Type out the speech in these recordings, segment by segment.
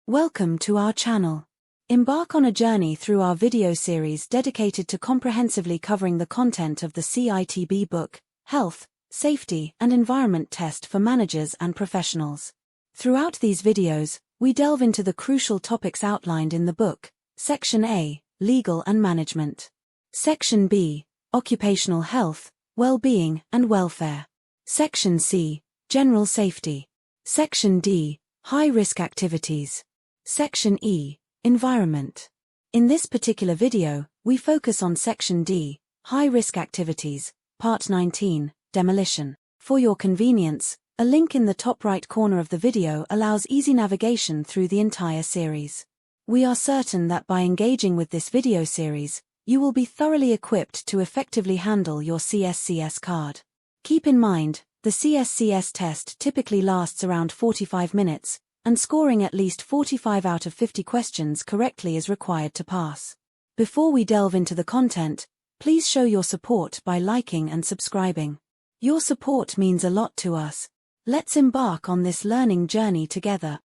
Welcome to our channel. Embark on a journey through our video series dedicated to comprehensively covering the content of the CITB book, Health, Safety and Environment Test for Managers and Professionals. Throughout these videos, we delve into the crucial topics outlined in the book. Section A, Legal and Management. Section B, Occupational Health, Well-being and Welfare. Section C, General Safety. Section D, High-risk activities. Section E, Environment. In this particular video, we focus on Section D, High-risk activities, Part 19, Demolition. For your convenience, a link in the top right corner of the video allows easy navigation through the entire series. We are certain that by engaging with this video series, you will be thoroughly equipped to effectively handle your CSCS card. Keep in mind, the CSCS test typically lasts around 45 minutes, and scoring at least 45 out of 50 questions correctly is required to pass. Before we delve into the content, please show your support by liking and subscribing. Your support means a lot to us. Let's embark on this learning journey together.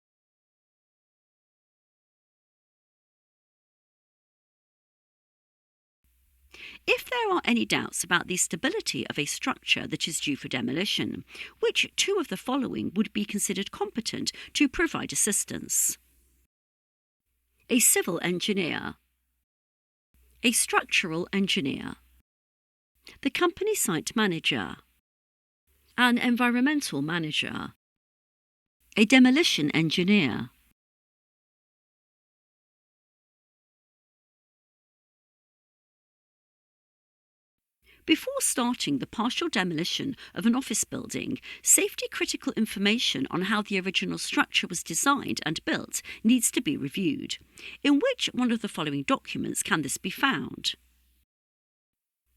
If there are any doubts about the stability of a structure that is due for demolition, which two of the following would be considered competent to provide assistance? A civil engineer, a structural engineer, the company site manager, an environmental manager, a demolition engineer. Before starting the partial demolition of an office building, safety-critical information on how the original structure was designed and built needs to be reviewed. In which one of the following documents can this be found?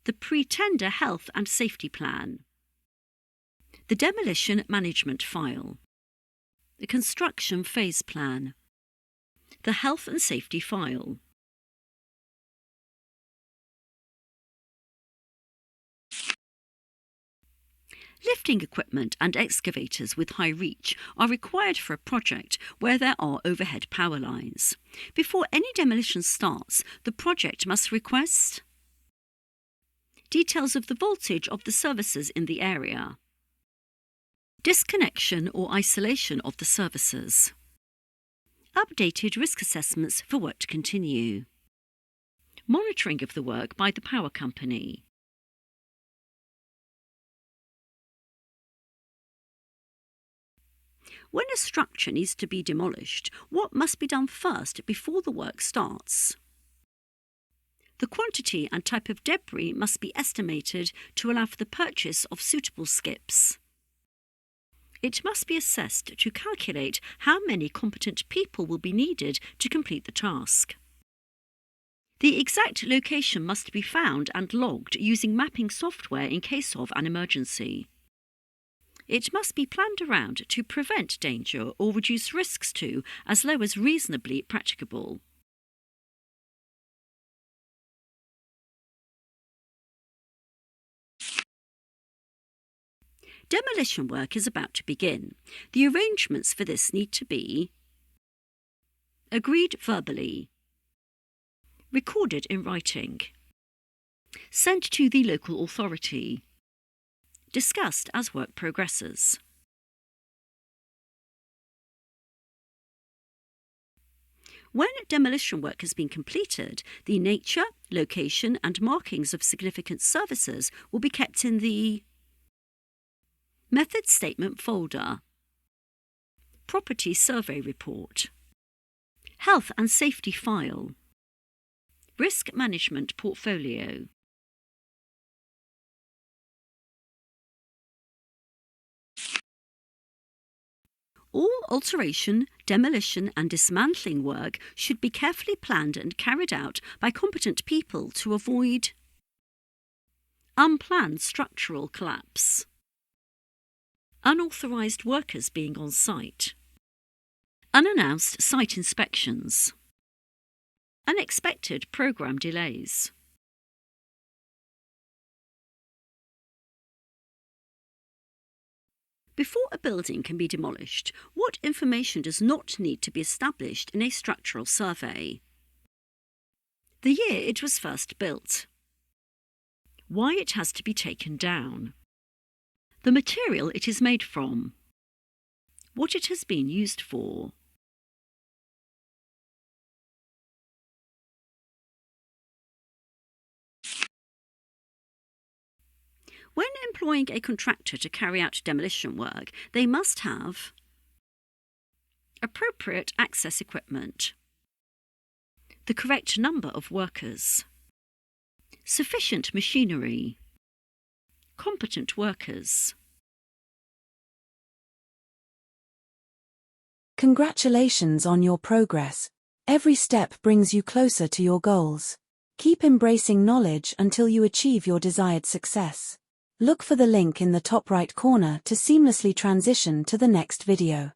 The Pre-Tender Health and Safety Plan, the Demolition Management File, the Construction Phase Plan, the Health and Safety File. Lifting equipment and excavators with high reach are required for a project where there are overhead power lines. Before any demolition starts, the project must request details of the voltage of the services in the area, disconnection or isolation of the services, updated risk assessments for work to continue, monitoring of the work by the power company. When a structure needs to be demolished, what must be done first before the work starts? The quantity and type of debris must be estimated to allow for the purchase of suitable skips. It must be assessed to calculate how many competent people will be needed to complete the task. The exact location must be found and logged using mapping software in case of an emergency. It must be planned around to prevent danger or reduce risks to as low as reasonably practicable. Demolition work is about to begin. The arrangements for this need to be agreed verbally, recorded in writing, sent to the local authority, discussed as work progresses. When demolition work has been completed, the nature, location and markings of significant services will be kept in the Method Statement folder, Property Survey Report, Health and Safety File, Risk Management Portfolio. All alteration, demolition and dismantling work should be carefully planned and carried out by competent people to avoid unplanned structural collapse, unauthorised workers being on site, unannounced site inspections, unexpected programme delays. Before a building can be demolished, what information does not need to be established in a structural survey? The year it was first built. Why it has to be taken down. The material it is made from. What it has been used for. When employing a contractor to carry out demolition work, they must have appropriate access equipment, the correct number of workers, sufficient machinery, competent workers. Congratulations on your progress. Every step brings you closer to your goals. Keep embracing knowledge until you achieve your desired success. Look for the link in the top right corner to seamlessly transition to the next video.